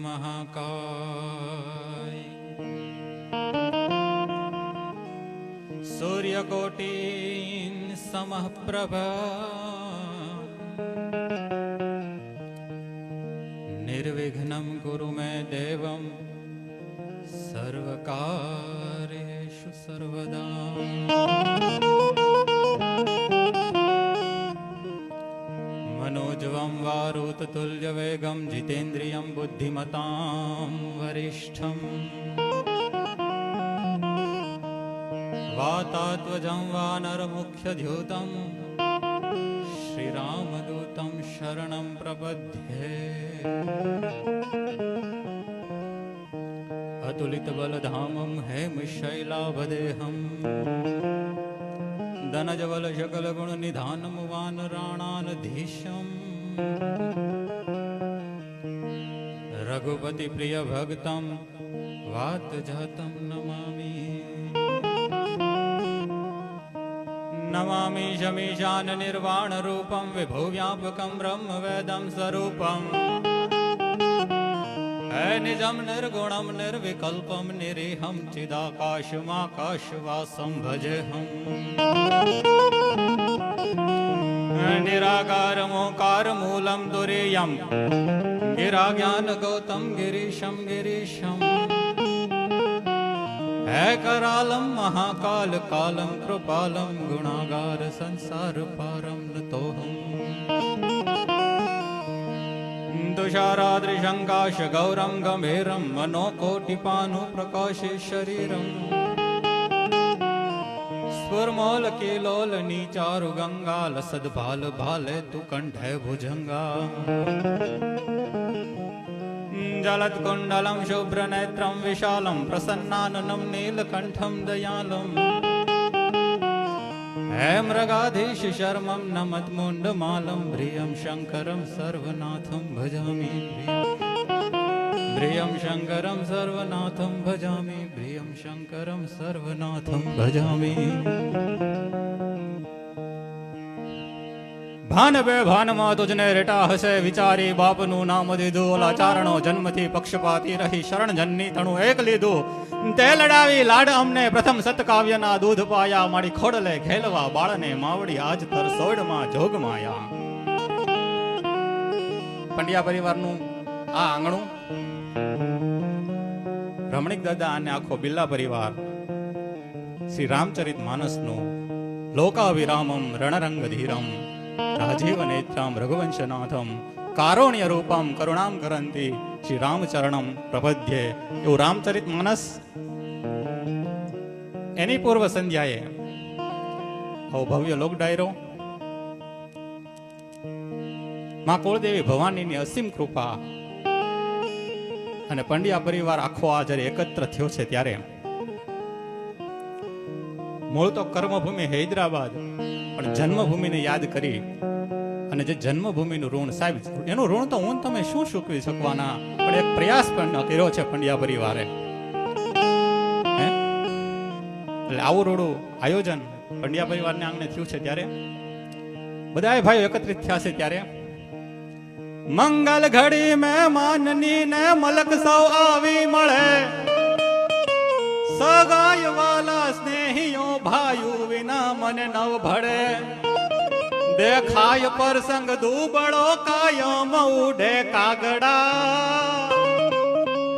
महाकाय सूर्यकोटिन् समः प्रभा निर्विघ्नं कुरु मे देवं सर्वकार्येषु सर्वदा। मनोजवं वारुततुल्यवेगं जितेन्द्रियं बुद्धिमतां वरिष्ठं वातात्वजं वानरमुख्यद्यूतं श्रीरामदूतं शरणं प्रपद्ये। अतुलितबलधामं हेमशैलाभदेहं दनजबलशकलगुणनिधानं वानराणानधीशं रघुपतिप्रियभक्तं वातजातं नमामि। नमामि शमीशाननिर्वाणरूपं विभुव्यापकं ब्रह्मवेदं स्वरूपम् निजं निर्गुणं निर्विकल्पं निरीहं चिदाकाशमाकाशवासं भजेऽहम्। निराकारमोकारमूलं तुरीयं गिराज्ञानगौतं गिरीशं गिरीशम् करालं महाकालकालं कृपालं गुणागार संसारपारं नतोऽहम्। तुषाराद्रिशङ्काश गौरं गम्भीरं मनोकोटिपानुप्रकाशे शरीरम् स्फुर्मोलकीलोलनीचारु गङ्गाल सद्भाल भाले तु कण्ठे भुजङ्गा। जलत्कुण्डलं शुभ्रनेत्रं विशालं प्रसन्नाननं नीलकण्ठं दयालम् मृगाधीश शर्मं नमद्मुण्डमालं प्रियं शङ्करं सर्वनाथं भजामि। प्रियं शङ्करं सर्वनाथं भजामि। प्रियं शङ्करं सर्वनाथं भजामि। ભાન બે ભાનમાં તુજને રેટા હશે વિચારી બાપનું નામ દીધું ઓલા ચારણો જન્મથી પક્ષપાતી રહી શરણ જનની તણું એક લીધું તે લડાવી લાડ અમને પ્રથમ સતકાવ્યના દૂધ પાયા મારી ખોડલે ખેલવા બાળને માવડી આજ તરસોડમાં જોગમાયા। પંડ્યા પરિવારનું આ આંગણું રમણીક દાદા અને આખો બિલ્લા પરિવાર શ્રી રામચરિત માનસનું લોકાવિરામમ રણરંગધીરમ રાજીવનેત્રમ રઘુવંશનાથમ કારુણ્ય રૂપમ કરુણામ કરંતી શ્રી રામચરણમ પ્રપદ્યે એવું રામચરિત માનસ એની પૂર્વ સંધ્યાએ ભવ્ય લોક ડાયરો માં કુળદેવી ભવાનીની અસીમ કૃપા અને પંડ્યા પરિવાર આખો આ જ્યારે એકત્ર થયો છે ત્યારે મૂળ તો કર્મભૂમિ હૈદરાબાદ પણ જન્મભૂમિને યાદ કરી અને જે જન્મભૂમિનું ઋણ સાહેબ એનું ઋણ તો હું તમે શું ચૂકવી શકવાના પણ એક પ્રયાસ પણ કર્યો છે પંડ્યા પરિવારે। એટલે આવું રોડું આયોજન પંડ્યા પરિવારને આંગણે થયું છે ત્યારે બધા ભાઈઓ એકત્રિત થયા છે ત્યારે મંગલ ઘડી મહેમાનની ને મલક સૌ આવી મળે સગાય વાલા સ્નેહીઓ ભાઈઓ વિના મને નવ ભળે દેખાય પ્રસંગ દુબળો કાયમ ઉડે કાગડા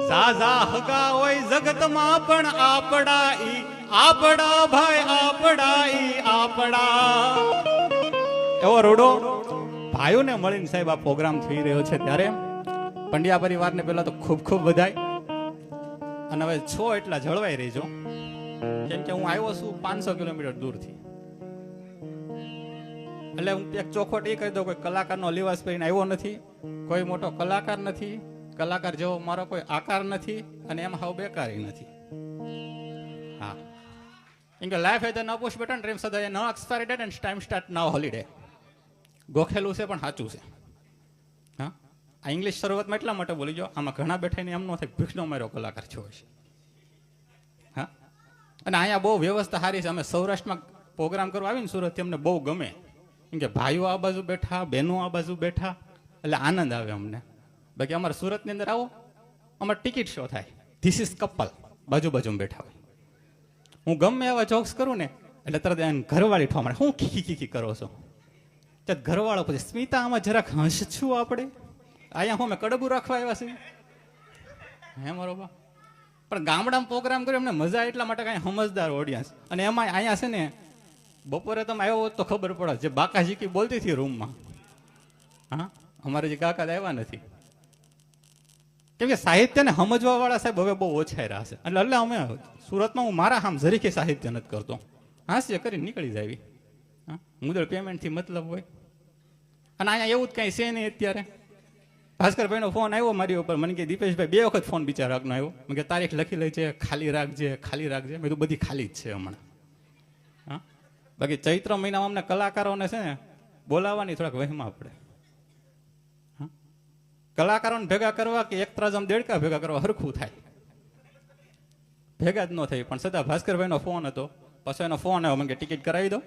ઝાઝા હગા હોય જગતમાં પણ આપડા ઈ આપડા ભાઈ આપડા ઈ આપડા। એવો રોડો ભાઈઓને મળીને સાહેબ આ પ્રોગ્રામ થઈ રહ્યો છે ત્યારે પંડ્યા પરિવારને પહેલા તો ખૂબ ખૂબ વધાય અને હવે છો એટલા જળવાઈ રહીજો કેમ કે હું આવ્યો છું 500 કિલોમીટર દૂરથી એટલે હું એક ચોખવટ એ કહી દઉં કોઈ કલાકારનો લિવાસ પહેરીને આવ્યો નથી કોઈ મોટો કલાકાર નથી કલાકાર જેવો મારો કોઈ આકાર નથી અને એમાં હાવ બેકારી નથી। હા કેમ કે life is a push button dreams are no expiry date and time start now holiday ગોખેલું છે પણ સાચું છે। હા આ ઇંગ્લિશ શરૂઆતમાં એટલા માટે બોલી ગયો આમાં ઘણા બેઠાને એમ ન થાય ભીખનો માર્યો કલાકાર છો છે। હા અને અહીંયા બહુ વ્યવસ્થા સારી છે। અમે સૌરાષ્ટ્રમાં પ્રોગ્રામ કરવા આવીને સુરત અમને બહુ ગમે કેમ કે ભાઈઓ આ બાજુ બેઠા બહેનો આ બાજુ બેઠા એટલે આનંદ આવે અમને। બાકી અમારે સુરતની અંદર આવો અમારે ટિકિટ શો થાય, ધીસ ઇઝ કપલ, બાજુ બાજુમાં બેઠા હોય. હું ગમે એવા જોક્સ કરું ને એટલે તરત ઘરવાળી ઠો મળે, હું ખીખી ખીખી કરો છો? ત્યાં ઘરવાળો પછી, સ્મિતા આમાં જરાક હસશું આપણે, અહીંયા હું મેં કડબું રાખવા આવ્યા છે હે મારો બા. પણ ગામડામાં પ્રોગ્રામ કર્યો એમને મજા એટલા માટે કાંઈ સમજદાર ઓડિયન્સ. અને એમાં અહીંયા છે ને બપોરે તમે આવ્યો હોત તો ખબર પડે, જે બાકાજીકી બોલતી હતી રૂમમાં, હા અમારે જે કાકા આવ્યા નથી. કેમ કે સાહિત્યને સમજવા વાળા સાહેબ હવે બહુ ઓછા રહ્યા છે. એટલે અમે સુરતમાં હું મારા આમ જરીકે સાહિત્ય નથી કરતો, હાસ્ય કરી નીકળી જાય. હા મુદળ પેમેન્ટથી મતલબ હોય. અને અહીંયા એવું જ કાંઈ છે નહીં અત્યારે. ભાસ્કરભાઈનો ફોન આવ્યો મારી ઉપર, મને કે દીપેશભાઈ 2 વખત ફોન બિચારાનો આવ્યો. મેં કે તારીખ લખી લે છે, ખાલી રાખજે ખાલી રાખજે. મેં તો બધી ખાલી જ છે હમણાં. હા બાકી ચૈત્ર મહિનામાં અમને કલાકારોને છે ને બોલાવવાની થોડાક વહેમાં પડે. હા કલાકારોને ભેગા કરવા કે એક ત્રાજમ દેડકા ભેગા કરવા હરખું થાય, ભેગા જ ન થઈ. પણ છતાં ભાસ્કરભાઈનો ફોન હતો, પછી એનો ફોન આવ્યો, મને કે ટિકિટ કરાવી દો.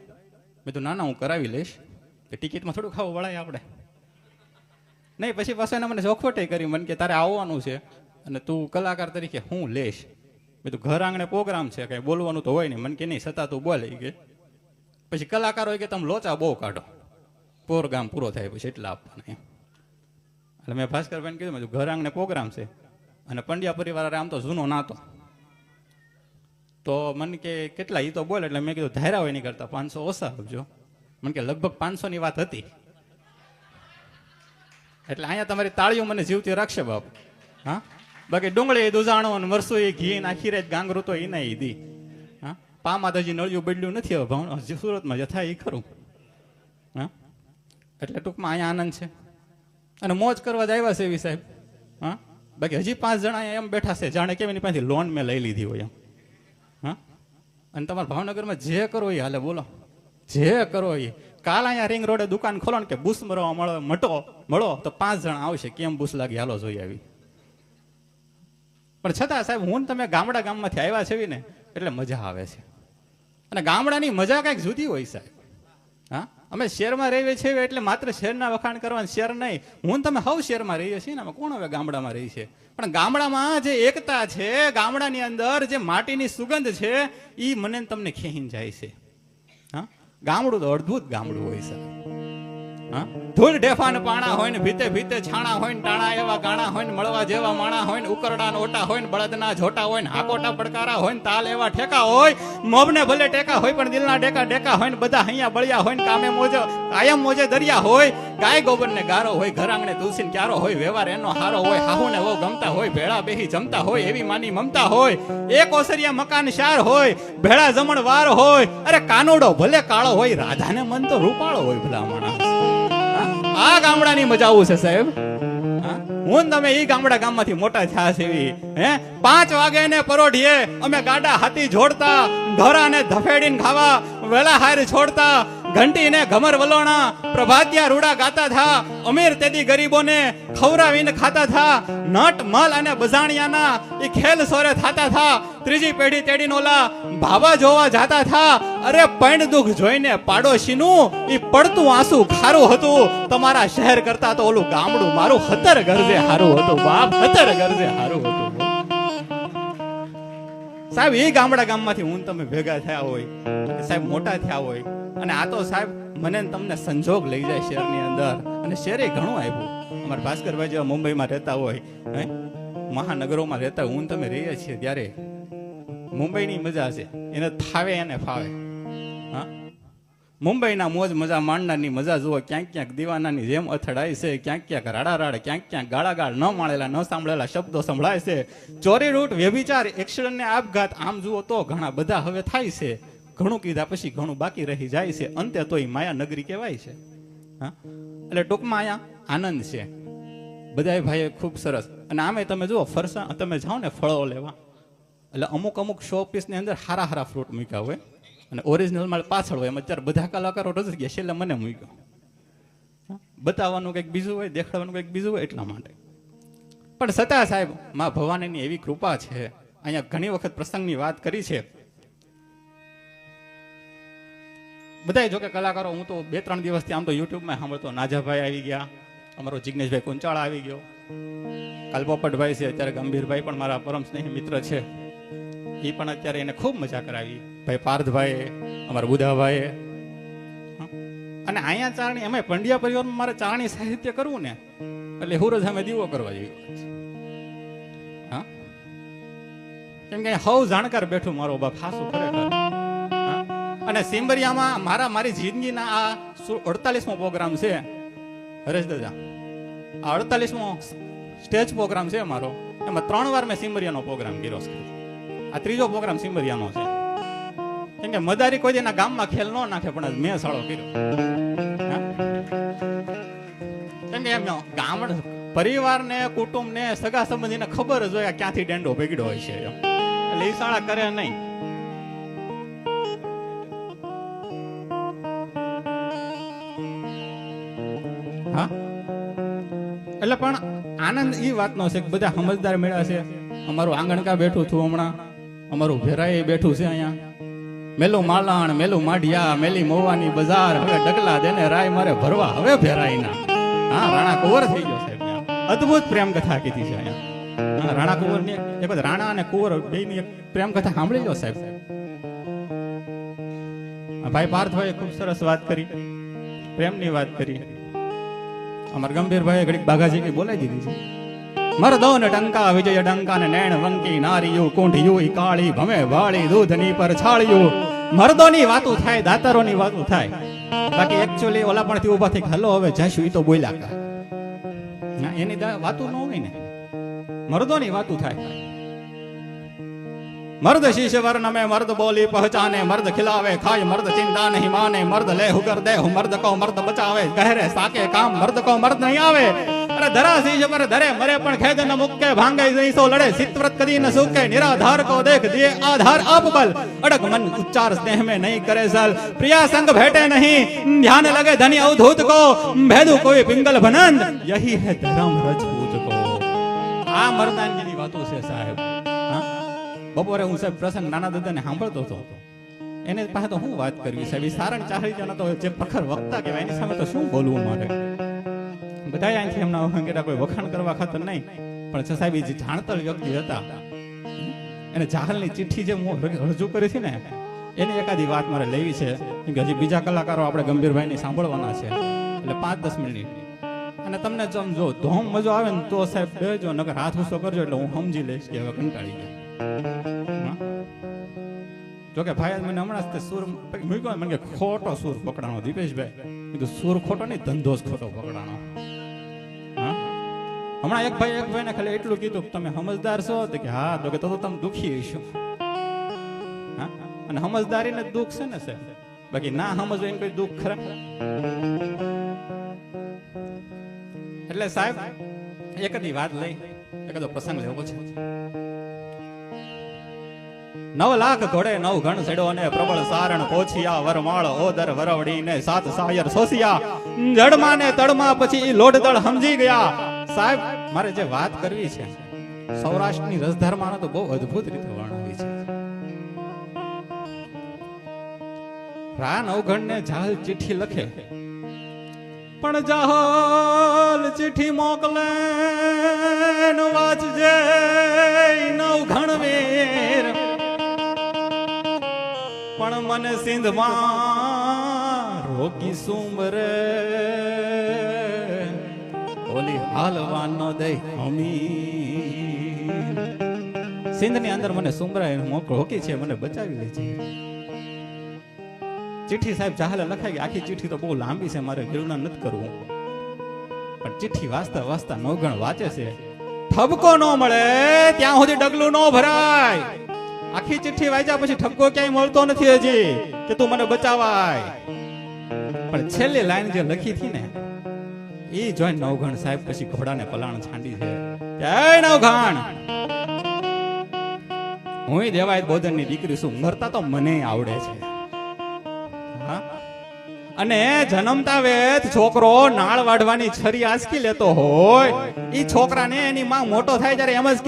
મેં તો ના હું કરાવી લઈશ. ટિકિટમાં થોડું ખાવું વળાય આપણે નહીં. પછી પાછું એને મને ચોખવટે કરી, મને કે તારે આવવાનું છે અને તું કલાકાર તરીકે હું લઈશ. મેં તું ઘર આંગણે પ્રોગ્રામ છે, કંઈ બોલવાનું તો હોય નહીં. મને કે નહીં, છતાં તું બોલે કે પછી કલાકારો કે તમે લોચા બહુ કાઢો, પ્રોગ્રામ પૂરો થાય પછી એટલા આપવાના. એટલે મેં ભાસ્કરભાઈને કીધું, મેં ઘર આંગણે પ્રોગ્રામ છે અને પંડ્યા પરિવાર આમ તો જૂનો નાતો. તો મને કે કેટલા એ તો બોલે. એટલે મેં કીધું ધાર્યા હોય નહીં કરતા 500 ઓછા આપજો. મને કે લગભગ 500ની વાત હતી. એટલે અહીંયા તમારી તાળીઓ મને જીવતી રાખશે બાપ. હા બાકી ડુંગળી દુજાણો અને મરસું એ ઘી નાખી રે ગાંગરું તો એને દી. હા પામાં તો હજી નળિયું બદલ્યું નથી હવે ભાવ સુરતમાં જથા એ ખરું. હા એટલે ટૂંકમાં અહીંયા આનંદ છે અને મોજ કરવા જ આવ્યા છે એવી સાહેબ. હા બાકી હજી 5 જણા એમ બેઠા છે જાણે કેમ એની પાસેથી લોન મેં લઈ લીધી હોય એમ. હા અને તમારા ભાવનગરમાં જે કરો એ હાલે, બોલો જે કરો એ. કાલ અહીંયા રિંગ રોડે દુકાન ખોલો ને કે બુસ મરવા મળો તો 5 જણા આવશે, કેમ બુસ લાગી હાલો જોઈ આવી. પણ છતાં સાહેબ હું તમે ગામડામાંથી આવ્યા છે ને એટલે મજા આવે છે. અને ગામડાની મજા કંઈક જુદી હોય સાહેબ. હા અમે શહેરમાં રહીએ છીએ એટલે માત્ર શહેરના વખાણ કરવા, શહેર નહીં. હું તમે હવ શહેરમાં રહીએ છીએ ને, અમે કોણ હવે ગામડામાં રહી છે. પણ ગામડામાં જે એકતા છે, ગામડાની અંદર જે માટીની સુગંધ છે એ મને તમને ખેંચીને જાય છે. હા ગામડું તો અદ્ભુત ગામડું હોય છે. હા ધૂળ ઢેફા ને પાણા હોય ને ભીતે ભીતે છાણા હોય ને ટાણા એવા ગાણા હોય ને મળવા જેવા માણા હોય ને ઉકરડા ઓટા હોય ને બળદના જોટા હોય ને હાકોટા પડકારા હોય ને તાલ એવા ઠેકા હોય. મોબને ભલે ટેકા હોય પણ દિલના ડેકા હોય ને બધા હૈયા બળિયા હોય ને કામે મોજો કાયમ મોજે દરિયા હોય. ગાય ગોબર ને ગારો હોય, ઘર આંગણે તુલસી ને ક્યારો હોય, વ્યવહાર એનો હારો હોય, હાહુ ને વહુ ગમતા હોય, ભેળા બેહી જમતા હોય, એવી માની મમતા હોય. એક ઓસરિયા મકાન શાર હોય, ભેળા જમણ વાર હોય. અરે કાનોડો ભલે કાળો હોય, રાધાને મન તો રૂપાળો હોય ભલા માણસ. આ ગામડાની મજા આવું છે સાહેબ. હું તમે ઈ ગામમાંથી મોટા થયા છે એવી. હે 5 વાગે ને પરોઢીએ અમે ગાડા હાથી જોડતા, ઢોરાને ધફેડીને ખાવા વેલા હાર છોડતા, ઘંટીને ઘમર વલોણા પ્રભાતિયા રૂડા ગાતા થા. અમીર તેદી ગરીબોને ખવરાવીને ખાતા થા. નટ મલ અને બજાણિયાના ઈ ખેલ સોરે થાતા થા. ત્રીજી પેઢી તેડીને ઓલા ભાવા જોવા જાતા થા. અરે પૈણ દુઃખ જોઈને પાડોશીનું ઈ પડતું આંસુ ખારું હતું. તમારા શહેર કરતા તો ઓલું ગામડું મારું 17 ગરજે હારું હતું બાપ, 17 ગરજે હારું હતું સાહેબ. એ ગામમાંથી હું તમે ભેગા થયા હોય, સાહેબ મોટા થયા હોય. અને આ તો સાહેબ મને તમને સંજોગ લઈ જાય શહેરની અંદર. અને શહેરે ઘણું આવ્યું. અમારા ભાસ્કરભાઈ જેવા મુંબઈમાં રહેતા હોય, મહાનગરોમાં રહેતા હોય, હું તમે રહીએ છીએ ત્યારે મુંબઈની મજા છે એને થાવે એને ફાવે. હા મુંબઈના મોજ મજા માણનારની મજા જુઓ. ક્યાંક ક્યાંક દીવાનાની જેમ અથડાય છે, ક્યાંક ક્યાંક રાડા ક્યાંક ક્યાંક ગાળાગાળ ન માળેલા ન સાંભળેલા શબ્દો સંભળાય છે. ચોરી લૂંટ વ્યભિચાર એક્સિડન્ટ ને આપઘાત આમ જુઓ તો ઘણા બધા હવે થાય છે. ઘણું કીધા પછી ઘણું બાકી રહી જાય છે. અંતે તોય માયા નગરી કહેવાય છે. હા એટલે ટૂંકમાં અહીંયા આનંદ છે. બધા ભાઈ ખૂબ સરસ. અને આમે તમે જુઓ ફરસા તમે જાઓ ને ફળો લેવા એટલે અમુક શો પીસની અંદર હારા ફ્રૂટ મૂક્યા હોય અને ઓરિજિનલ માલ પાછળ હોય. એમ અત્યારે બધા કલાકારો રજ ગયા છેલ્લે મને મૂક્યો. બતાવવાનું કંઈક બીજું હોય, દેખાડવાનું કંઈક બીજું હોય એટલા માટે. પણ છતાં સાહેબ માં ભવાનીની એવી કૃપા છે. અહીંયા ઘણી વખત પ્રસંગની વાત કરી છે. બધા જો કે કલાકારો હું તો 2-3 દિવસથી આમ તો યુટ્યુબમાં સાંભળતો. નાજાભાઈ આવી ગયા, અમારો જિગ્નેશભાઈ કુંચાળા આવી ગયો, કાલ પોપટભાઈ છે, અત્યારે ગંભીરભાઈ પણ મારા પરમ સ્નેહી મિત્ર છે, એ પણ અત્યારે એને ખૂબ મજા કરાવી. ભાઈ પાર્થભાઈ, અમારા બુધાભાઈ. અને અહીંયા ચારણી, અમે પંડ્યા પરિવારમાં મારે ચારણી સાહિત્ય કરવું ને એટલે હુરજ અમે દીવો કરવા જોઈએ. હા, કેમ કે હવ જાણકાર બેઠું મારો બાપ, હાસું ખરેખર. અને સિંબરિયામાં મારી જિંદગીના આ 48મો પ્રોગ્રામ છે હરેશ દાદા. આ 48મો સ્ટેજ પ્રોગ્રામ છે મારો. એમાં 3 વાર મેં સિંબરિયાનો પ્રોગ્રામ કર્યો છે. આ 3જો પ્રોગ્રામ સિંબરિયાનો છે. કેમ કે મદારી કોઈ એના ગામમાં ખેલ ન નાખે, પણ મેં સાળો કર્યો. કેમ કે એમનો ગામડ પરિવારને, કુટુંબને, સગા સંબંધીને ખબર જ હોય ક્યાંથી ડેન્ડો ભેગડો હોય છે, એટલે એ શાળા કરે નહીં. હા, એટલે પણ આનંદ એ વાતનો છે કે બધા સમજદાર મેળા છે. અમારું આંગણકા બેઠું છું હમણાં, અમારું ભેરાઈ બેઠું છે અહીંયા. મેલું માલાણ, મેલું માઢિયા, મેલી મોવાની બજાર, હવે ડગલા દેને રાય મારે ભરવા, હવે ભેરાઈના. હા, રાણા કુંવર થઈ ગયો સાહેબ. અદ્ભુત પ્રેમ કથા કીધી છે અહીંયા. હા, રાણા કુંવર ની એક રાણા અને કુંવર બે ની પ્રેમ કથા સાંભળી લો સાહેબ. ભાઈ પાર્થભાઈએ ખૂબ સરસ વાત કરી, પ્રેમની વાત કરી. અમારા ગંભીરભાઈ ઘડીક બાઘાજી કઈ બોલાઈ દીધી છે. મરદો ને ટંકા વિજય ડંકા ને નૈણ વંકી નારીયું કુંઢિયું કાળી ભમે વાળી દૂધની પર છાળિયું. મરદોની વાતો થાય, દાતારોની વાતો થાય. બાકી એકચ્યુઅલી ઓલા પણ થી ઉભા થઈ હલો હવે જાશું, ઈ તો બોલ્યા કા. એની વાતો ન હોય ને, મરદોની વાતો થાય. મર્દ શીશ વर्ण में मर्द बोली पहचाने, मर्द खिलावे खाए मर्द चिंता नहीं माने, मर्द ले हुकर दे मर्द को मर्द बचावे, गहरे साके काम मर्द को मर्द नहीं आवे. अरे धरा शीश पर धरे मरे पण खेद न मुक्के, भांगे नहीं सो लड़े सितव्रत कदी न सूके, निराधार को देख दिए आधार आप बल, अड़क मन उच्चार स्नेह में नहीं करे सल, प्रिया संग भेटे नहीं ध्यान लगे धनी अवधूत को, भेदु कोई पिंगल भनंद यही है धर्म रजपूत को. आ मर्दानगी ની વાતો છે સાહેબ. બપોરે હું સાહેબ પ્રસંગ નાના દાદાને સાંભળતો હતો. એને પાસે તો હું વાત કરવી સાહેબ, સારણ ચાહરી જણા તો જે પ્રખર વક્તા કહેવાય, એની સામે તો શું બોલવું મારે. બધા અહીંથી એમના અંગેટા કોઈ વખાણ કરવા ખાતર નહીં, પણ સાહેબ જે જાણતર વ્યક્તિ હતા, એને જાહલની ચિઠ્ઠી જે રજૂ કરી હતી ને, એની એકાદી વાત મારે લેવી છે. કેમ કે હજી બીજા કલાકારો આપણે ગંભીરભાઈને સાંભળવાના છે, એટલે 5-10 મિનિટ. અને તમને જો ધોમ મજો આવે ને તો સાહેબ બેજો, નકર હાથ ઊંચો કરજો એટલે હું સમજી લઈશ કે હવે કંટાળી ગયા. જોકે ભાઈ મને હમણાં સુર મૂક્યો, મને કે ખોટો સુર પકડાણો દીપેશભાઈ. કીધું સુર ખોટો નહીં, ધંધો જ ખોટો પકડાણો. હમણાં એક ભાઈને ખાલી એટલું કીધું તમે સમજદાર છો, તો કે હા, તો કે તો તમે દુખી હશો. હા, અને સમજદારીને દુઃખ છે ને સાહેબ, બાકી ના સમજવું એને કોઈ દુઃખ ખરા. એટલે સાહેબ એકદી વાત લઈ, એકદો પ્રસંગ લેવો છે. 9 લાખ ઘોડે 9 ગણ સેડો ને પ્રબળ સારણ પોછિયા, વરમાળ ઓદર વરવડી ને 7 સાયર સોસિયા, જડમાં ને તડમાં પછી લોઢ દળ સમજી ગયા. સાહેબ મારે જે વાત કરવી છે, સૌરાષ્ટ્રની રસધારમાં તો બહુ અદ્ભુત રીતે વર્ણવી છે. રા નવઘણ ને જાહલ ચિઠ્ઠી લખે, પણ જાહલ ચિઠ્ઠી મોકલે વાંચજે નવઘણ વીર, પણ મને સિંધમાં રોકી સુમરે ઓલી હાલવાનો દે હમી. સિંધ ની અંદર મને સુમરા રોકી છે, મને બચાવી લેજે. ચિઠ્ઠી સાહેબ જાહલે લખાઈ ગઈ. આખી ચિઠ્ઠી તો બહુ લાંબી છે, મારે વિરુણા નથી કરવું, પણ ચિઠ્ઠી વાંચતા વાંચતા નવગણ વાંચે છે. ઠપકો ન મળે ત્યાં સુધી ડગલું ન ભરાય. આખી ચિઠ્ઠી વાંચ્યા પછી ઠપકો ક્યાંય મળતો નથી હજી કે તું મને બચાવાય. પણ છેલ્લી લાઈન જે લખી હતી ને, એ જોઈ નવઘણ સાહેબ પછી ઘોડાને પલાણ છાંડી છે. જય નવઘણ, હું દેવાય બોધનની દીકરી છું, મરતા તો મને આવડે છે. અને જન્મતા વેત છોકરો નાળ વાઢવાની છરી આંચકી લેતો હોય, ઈ છોકરાને એની માં મોટો થાય ત્યારે એમ જ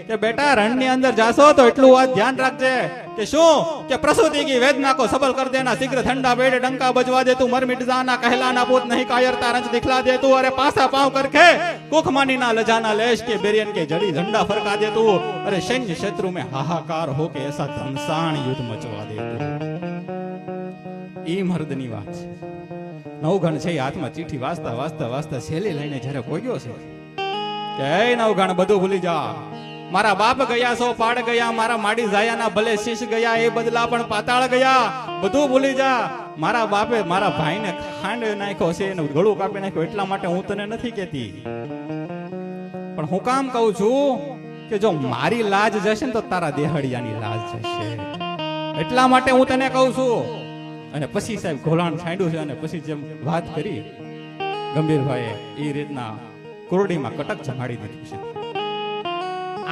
કે બેટા રણની અંદર જાશો તો એટલું વાત ધ્યાન રાખજે कि शू कि प्रसूति की वेदना को सबल कर देना, शीघ्र ठंडा पेट डंका बजवा दे तू, मर मिट जाना कहलाना पूत नहीं कायरता रंज दिखला दे तू, अरे पासा पांव करके कुख मानी ना लजाना लेश के बेरियन के जड़ी झंडा फरका दे तू, अरे सैन्य शत्रु में हाहाकार हो के ऐसा घमसान युद्ध मचवा दे तू। ई मर्दनी વાત છે। નવઘણ છે હાથમાં ચીઠી વાંચતા વાંચતા વાંચતા છેલ્લી લઈને જ્યારે ભોગ્યો છે કે એ નવઘણ બધું ભૂલી જા, મારા બાપ ગયા સો પાડ ગયા, મારા માડી જાયાના ભલે શીશ ગયા, એ બદલા પણ પાતાળ ગયા, બધું ભૂલી જા। મારા બાપે મારા ભાઈને ખાંડ નાખ્યો છે, એનું ગળું કાપી નાખ્યું, એટલા માટે હું તને નથી કહેતી, પણ હું કામ કહું છું કે જો મારી લાજ જશે ને તો તારા દેહડિયાની લાજ જશે, એટલા માટે હું તને કહું છું। અને પછી સાહેબ ઘોલાણ છાંડ્યું છે, અને પછી જેમ વાત કરી ગંભીરભાઈએ એ રીતના કોરડીમાં કટક જમાડી દીધું છે।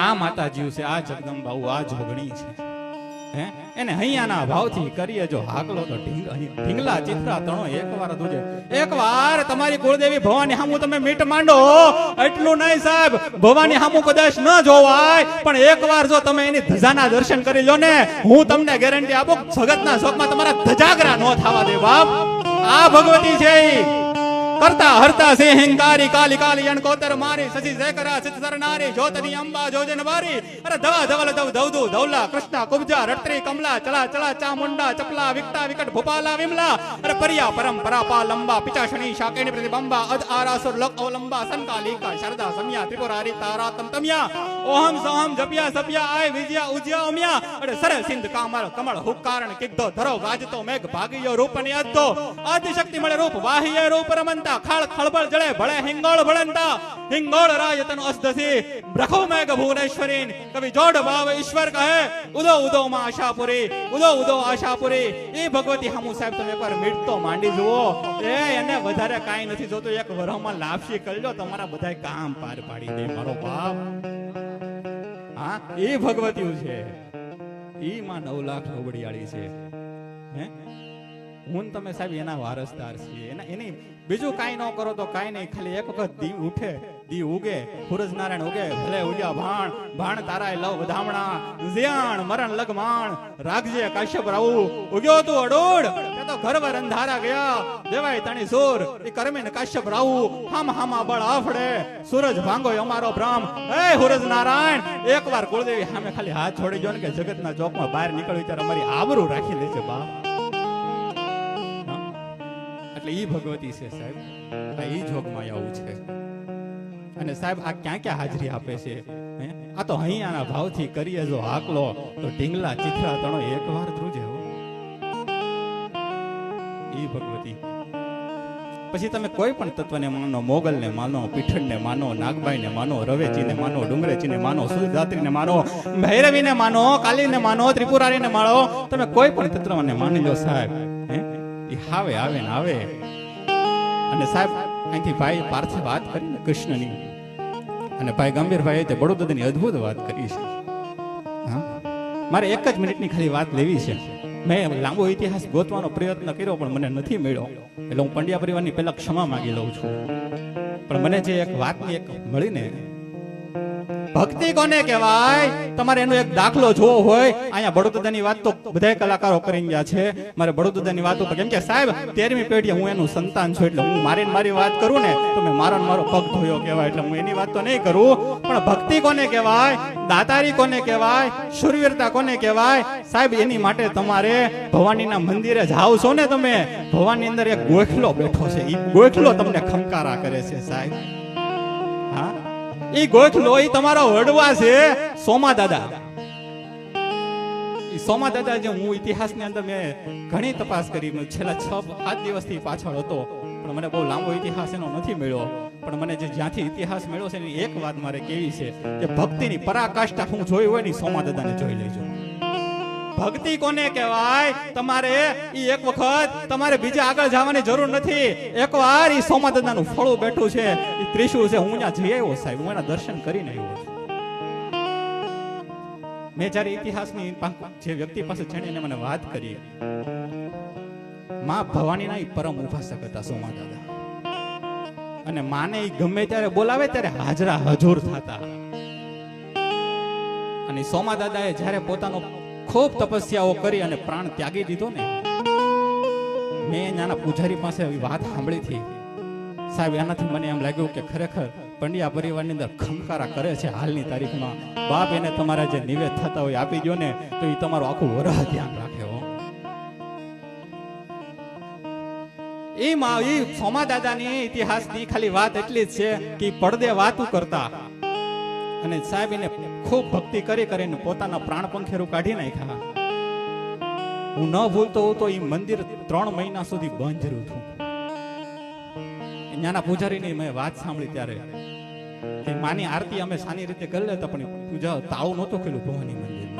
આ માતાજી છે, આ જગદંબા, આ જોગણી છે, હે એને હૈયાના ભાવથી કરીએ જો હાકલો તો ઢીંગલા ચિત્રા તણો એકવાર દુજે, એકવાર તમારી કુળદેવી ભવાની હામું તમે મીટ માંડો, એટલું નહીં સાહેબ, ભવાની હામું કદાચ ન જોવાય પણ એકવાર જો તમે એની ધજાના દર્શન કરી લો ને, હું તમને ગેરંટી આપું જગતના શોકમાં તમારા ધજાગરા ન થવા દે બાપ। આ ભગવતી છે કરતા હરતા સે હિંકારી કાલી કાલી અણકોતર મારી સજી જયકરા સિદ્ધ સરનારી જ્યોતની અંબા જોજન વારી, અરે ધવા ધવલ ધવ ધવદુ ધવલા કૃષ્ણ કુબજા રટ્રી કમલા ચલા ચલા ચામુંડા ચપલા વિકટા વિકટ ભોપાલા વિમલા, અરે પરિયા પરંપરા પા લંબા પિચાશણી શાકેણી પ્રતિબંબા અદ આરાસુર લોક અવલંબા સંકાલિકા શારદા સમ્યા ત્રિપુરારી તારા તમતમ્યા ઓહમ સોહમ જપ્યા સપ્યા આય વિજયા ઉજ્યા ઉમ્યા, અરે સર સિંધ કામળ કમળ હુકારણ કિગ્ધો ધરો ગાજતો મેઘ ભાગિયો રૂપની અદ્ધો આદિ શક્તિ મળે રૂપ વાહિય રૂપ રમંતા ખાળ ખળબળ જળે ભળે હિંગોળ ભળંતા હિંગોળ રાયતન અસ્દસી બ્રખો મેઘ ભુવનેશ્વરીન કવિ જોડ ભાવ ઈશ્વર કહે ઉદો ઉદો માં આશાપુરી ઉદો ઉદો આશાપુરી। એ ભગવતી હામુ સાહેબ તમે એકવાર મીટતો માંડી જુઓ, એ એને વધારે કાંઈ નથી જોતું, એક વરહમાં લાપસી કરી લો તમારા બધાય કામ પાર પાડી દે મારો બાપ। હા એ ભગવતી છે, ઈ માં 9 લાખ નવડિયાળી છે, હે હું તમે સાહેબ એના વારસદાર છીએ, એની બીજું કાંઈ ન કરો તો કાંઈ નહીં, ખાલી એક વખત દી ઉઠે દી ઉગે સૂરજ નારાયણ ઉગે ભલે ઉગ્યા ભાણ ભાણ તારાય લવ વધામણા જ્યાણ મરણ લગમાણ રાખજે કાશ્યપ રાવું ઉગ્યો તું અડોડ તે તો ઘરવર અંધારા ગયા દેવાય તણી સુર એ કરમીને કાશ્યપ રાવું હામ હામા બળ આફડે સૂરજ ભાંગો અમારો ભ્રમ હે સૂરજ નારાયણ એકવાર કુળદેવી સામે ખાલી હાથ છોડી જો ને કે જગતના ચોકમાં બહાર નીકળ્યું ત્યારે અમારી આબરૂ રાખી લેજે બાપ। એટલે ઈ ભગવતી છે સાહેબ, ઈ જોગમાં આવું છે। અને સાહેબ આ ક્યાં ક્યાં હાજરી આપે છે, આ તો હૈયાના ભાવથી કરીએ જો હાકલો તો ઢીંગલા ચિત્રા તણો એકવાર ધ્રુજે ઈ ભગવતી। પછી તમે કોઈ પણ તત્વને માનો, મોગલને માનો, પીઠણને માનો, નાગબાઈને માનો, રવેચીને માનો, ડુંગરેચીને માનો, સુધાત્રીને માનો, ભૈરવીને માનો, કાલીને માનો, ત્રિપુરારીને માનો, તમે કોઈ પણ તત્વને માની લો સાહેબ, હાવે આવે ને આવે। અને સાહેબ અહીંથી ભાઈ પાર્થે વાત કરી ને કૃષ્ણની, અને ભાઈ ગંભીરભાઈ તે બડોદરાની અદ્ભુત વાત કરી છે। હા મારે 1 જ મિનિટની ખાલી વાત લેવી છે। મેં લાંબો ઇતિહાસ ગોતવાનો પ્રયત્ન કર્યો પણ મને નથી મળ્યો, એટલે હું પંડ્યા પરિવારની પહેલા ક્ષમા માંગી લઉં છું। પણ મને જે એક વાતની એક મળીને, ભક્તિ કોને કહેવાય તમારે એનો એક દાખલો જોવો હોય, અહીંયા બડોદરાની વાત તો બધા કલાકારો કરી ગયા છે, મારે બડોદરાની વાત ઉપર કેમ કે સાહેબ 13મી પેઢી હું એનું સંતાન છું, એટલે હું મારી વાત કરું ને તો મેં મારો પગ ધોયો કહેવાય, એટલે હું એની વાત તો નહીં કરું। પણ ભક્તિ કોને કહેવાય, દાતારી કોને કહેવાય, શૂરવીરતા કોને કહેવાય સાહેબ, એની માટે તમારે ભવાનીના મંદિરે જાવ છો ને તમે, ભવાની અંદર એક ગોખલો બેઠો છે, એ ગોખલો તમને ખંકારા કરે છે સાહેબ। હા ઈ ગોખલો ઈ તમારો વડવા છે સોમા દાદા। ઈ સોમા દાદા જે હું ઇતિહાસની અંદર મેં ઘણી તપાસ કરી, છેલ્લા 6-7 દિવસથી પાછળ હતો, પણ મને બહુ લાંબો ઇતિહાસ એનો નથી મળ્યો, પણ મને જે જ્યાંથી ઇતિહાસ મળ્યો છે એની એક વાત મારે કેવી છે કે ભક્તિની પરાકાષ્ઠા હું જોઈ હોય ને સોમા દાદાને જોઈ લેજો। ભક્તિ કોને કહેવાય તમારે ઈ એક વખત તમારે બીજા આગળ જવાની જરૂર નથી, એકવાર ઈ સોમા દાદાનું ફળું બેઠું છે, ઈ ત્રિશુળ છે, હું ત્યાં જઈ આવ્યો સાહેબ, હું એના દર્શન કરીને આવ્યો છું। મેં જ્યારે ઇતિહાસની જે વ્યક્તિ પાસે જઈને મને વાત કરી, માં ભવાનીના ઈ પરમ ઉપાસક હતા સોમા દાદા, અને માને ઈ ગમે ત્યારે બોલાવે ત્યારે હાજરા હજુર થતા। અને સોમા દાદાએ જ્યારે પોતાનો ખૂબ તપસ્યાઓ કરી અને પ્રાણ ત્યાગી દીધો ને, મેં નાના પૂજારી પાસે આવી વાત સાંભળી હતી. સાહેબ, એનાથી મને એમ લાગ્યું કે ખરેખર પંડ્યા પરિવારની અંદર ખમકારા કરે છે હાલની તારીખમાં. બાપ એને તમારા જે નિવેદ થતા હોય આપી દો ને તો એ તમારું આખું વરહ ધ્યાન રાખે હો. એ સોમા દાદાની ઇતિહાસની ખાલી વાત એટલી જ છે કે પડદે વાતું કરતા અને સાહેબ એને ખૂબ ભક્તિ કરી કરીને પોતાના પ્રાણ પંખેરું કાઢી નાખ્યા. હું ન ભૂલતો હોઉં તો એ મંદિર 3 મહિના સુધી બંધ રહ્યું હતું. નાના પૂજારીની મેં વાત સાંભળી ત્યારે કે માની આરતી અમે સાની રીતે કરી લેતા પણ પૂજા તાળું નહોતું ખુલ્લું ભવાની મંદિરનું.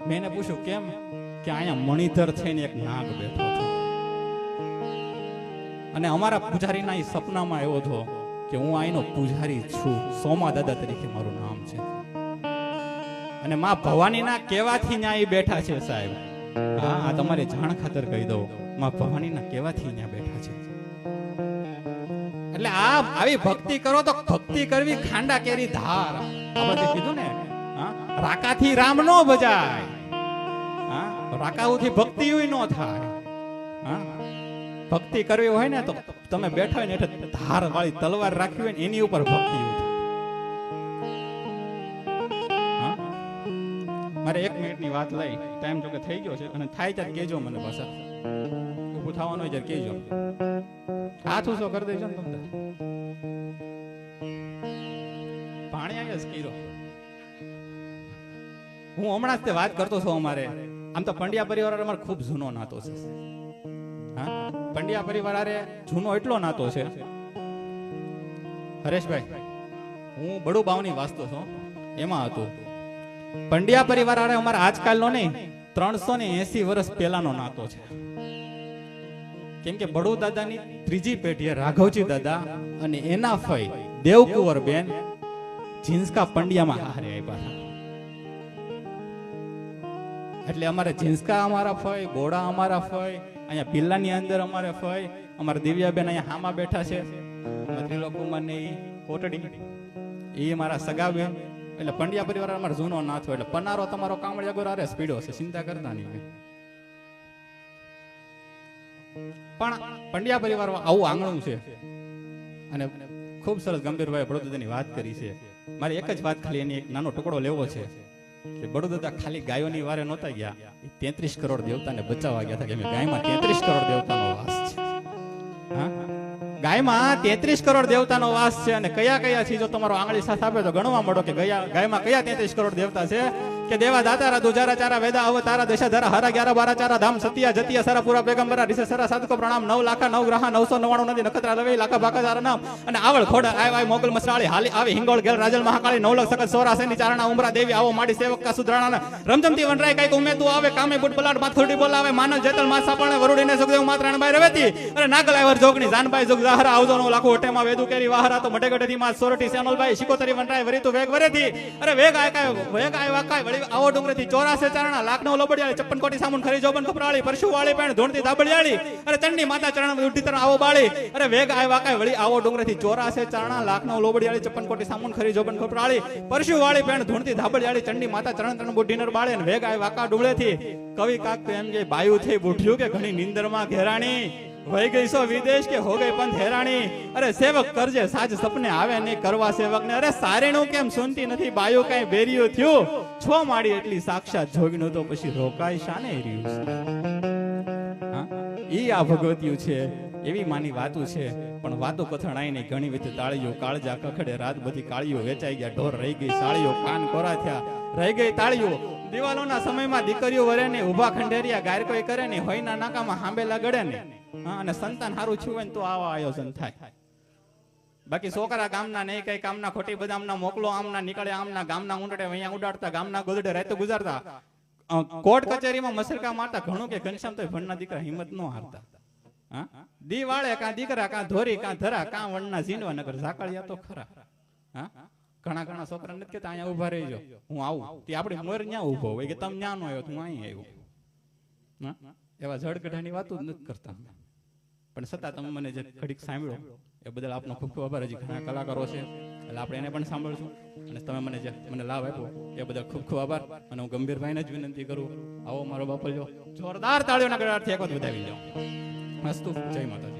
મેં એને પૂછ્યું કેમ? કે અહીંયા મણિધર થઈને એક નાગ બેઠો હતો અને અમારા પૂજારીના એ સપનામાં એવો હતો કે હું અહીંનો પૂજારી છું, સોમા દાદા તરીકે મારું નામ છે અને માં ભવાનીના કહેવાથી ન્યા બેઠા છે સાહેબ. હા, આ તમારે જાણ ખાતર કહી દઉં, માં ભવાનીના કહેવાથી ન્યા બેઠા છે. એટલે આવી ભક્તિ કરો તો ભક્તિ કરવી ખાંડા કેરી ધાર. આપણે કીધું ને, રાકાથી રામ નો ભજાય, રાકાઉથી ભક્તિ ન થાય. ભક્તિ કરવી હોય ને તો તમે બેઠા હોય ને એટલે ધાર વાળી તલવાર રાખવી હોય ને એની ઉપર ભક્તિ થાય. મારે 1 મિનિટની વાત લઈ, ટાઈમ જો કે થઈ ગયો છે અને થાય ત્યારે કેજો મને પાછા. ઊભું થવાનું હોય ત્યારે કેજો. હાથ ઊંચો કરી દેજો ને તમને. પાણી આવ્યા સ્કીરો. હું હમણાં જ તે વાત કરતો છું. અમારે આમ તો પંડ્યા પરિવાર અમારે ખૂબ જૂનો નાતો છે. હા, પંડ્યા પરિવાર જૂનો એટલો નાતો છે હરેશભાઈ, હું બડુ બાવની વાંચતો છું, એમાં હતું પંડ્યા પરિવાર અમારા આજકાલનો નહીં 380 વર્ષ પહેલાનો નાતો છે. કેમ કે બડુ દાદાની 3જી પેઢીએ રાઘવજી દાદા અને એના ફઈ દેવકુંવર બેન ઝીંઝકા પંડ્યામાં હારે આવ્યા હતા. એટલે અમારે ઝીંઝકા અમારા ફઈ, ગોળા અમારા ફઈ, અહીંયા પિલ્લાની અંદર અમારે ફઈ, અમારા દિવ્યાબેન અહીંયા હામાં બેઠા છે, ત્રિલોકુમાર ને કોટડી એ મારા સગા બેન. એટલે પંડ્યા પરિવાર અમારો જૂનો ના થયો. એટલે પનારો તમારો કામળિયા ગોરારે સ્પીડો છે, ચિંતા કરતા નહીં. પણ પંડ્યા પરિવારમાં આવું આંગણું છે અને ખૂબ સરસ ગંભીરભાઈ બડોદાદાની વાત કરી છે. મારે એક જ વાત ખાલી એની એક નાનો ટુકડો લેવો છે કે બડોદાદા ખાલી ગાયોની વારે નહોતા ગયા, 33 કરોડ દેવતાને બચાવવા ગયા હતા. કે ગાયમાં 33 કરોડ દેવતાનો વાસ છે. હા, ગાયમાં 33 કરોડ દેવતાનો વાસ છે અને કયા કયા છે જો તમારો આંગળી સાથ આપે તો ગણવા મળો કે ગાયમાં કયા 33 કરોડ દેવતા છે. કે દેવા દાતારા દુજારા ચારા વેદા અવતારા દેશાધારા હરા 11 12 ચારા ધામ સત્યા જતિયા સારા પૂરા પેગંબરા રિસે સારા સાધકો પ્રણામ 9 લાખ 9 ગ્રહ 999 નદી નખત્રા લવે લાખા બાકા ચારા નામ અને આવળ ખોડા આય મોગલ મસરાળી હાલી આવી હિંગોળ ગેલ રાજલ મહાકાળી 9 લાખ સકત 84 ની ચારણા ઉમરા દેવી આવો માડી સેવક કા સુધરાણા રમજમતી વનરાય કઈક ઉમેદુ આવે કામે બુટ પલાટ માથોડી બોલાવે માનવ જેતલ માં સાપણે વરુડીને સુખદેવ માત્રાણબાઈ રવેતી અને નાગલાયવર જોગણી જાનબાઈ જોગ જાહરા આવજો નો લાખો હોટેમાં વેદુ કેરી વાહરા તો મટે ગઢેથી માં સોરઠી સેનોલબાઈ શિકોતરી વનરાય વરીતુ વેગ વરેથી અરે વેગ આય વાકાય વળી આવો ડુંગરેથી 84 ચારણા લાખનો લોબડિયાળી 56 કોટી સામુન ખરી જોબન કપરાળી પરશુ વાળી પેણ ધોણતી દાબડિયાળી અરે ચંડી માતા ચરણ ઉઠી તર આવો બાળી અરે વેગ આય વાકાય વળી આવો ડુંગરેથી 84 ચારણા લાખનો લોબડિયાળી 56 કોટી સામુન ખરી જોબન કપરાળી પરશુ વાળી પેણ ધોણતી દાબડિયાળી ચંડી માતા ચરણ તરણ બુઢીનર બાળી અને વેગ આય વાકા ડુંગળેથી કવિ કાક તો એમ કે બાયુ થઈ બુઠ્યું કે ઘણી નિંદરમાં ઘેરાણી વહી ગઈ સો વિદેશ કે હો ગઈ પંથ હેરાણી અરે સેવક કરજે સાજ સપને આવે નહીં કરવા સેવક ને અરે સારેણું કેમ સુનતી નથી બાયુ કઈ બેરિયું થયું છો માડી એટલી સાક્ષાત જોગીનું તો પછી રોકાય શાને રહ્યું હા ઈ આ ભગવતીયું છે એવી માની વાતું છે પણ વાતો કથણાઈ નહીં ઘણી વિધ તાળીઓ કાળજા કખડે રાત બધી કાળીઓ વેચાઈ ગયા ઢોર રહી ગઈ સાળીઓ કાન કોરા થયા રહી ગઈ તાળીઓ દિવાલોના સમયમાં દીકરીઓ વરે ને ઉભા ખંડેરિયા ગાયર કોઈ કરે ને હોયના નાકામાં હાંબેલા ગળે ને અને સંતાન હારું છું હોય ને તો આવા આયોજન થાય બાકી છોકરા ગામના નહીં કઈ કામના ખોટી બદામના મોકલો આમના નીકળે આમના ગામના ઊંડડે અહીંયા ઉડાડતા ગામના ગોદડે રાતો ગુજારતા કોર્ટ કચેરીમાં મસરકા મારતા ઘણું કે ઘનશ્યામ તો ભણના દીકરા હિંમત ન હારતા હા દી વાળે કાં દીકરા કાં ધોરી કાં ધરા કાં વણના ઝીંડવા નગર ઝાકળિયા તો ખરા હા ઘણા ઘણા છોકરા નથી કેતા અહીંયા ઉભા રહીજો હું આવું તે આપણે મોર ન્યા ઉભો હોય કે તમે ન્યા નો આવ્યો હું અહીં આવ્યો એવા જડગઢાની વાતો જ નથી કરતા પણ છતાં તમે મને જે ઘડીક સાંભળો એ બદલ આપનો ખૂબ ખૂબ આભાર. હજી ઘણા કલાકારો છે એટલે આપણે એને પણ સાંભળશું. અને તમે મને લાભ આપ્યો એ બદલ ખૂબ ખૂબ આભાર. અને હું ગંભીરભાઈને જ વિનંતી કરું, આવો મારો બાપલ્યો જોરદાર તાળીઓના ગળાથી એક વખત વધાવી જાઓ. મસ્તુ. જય માતાજી.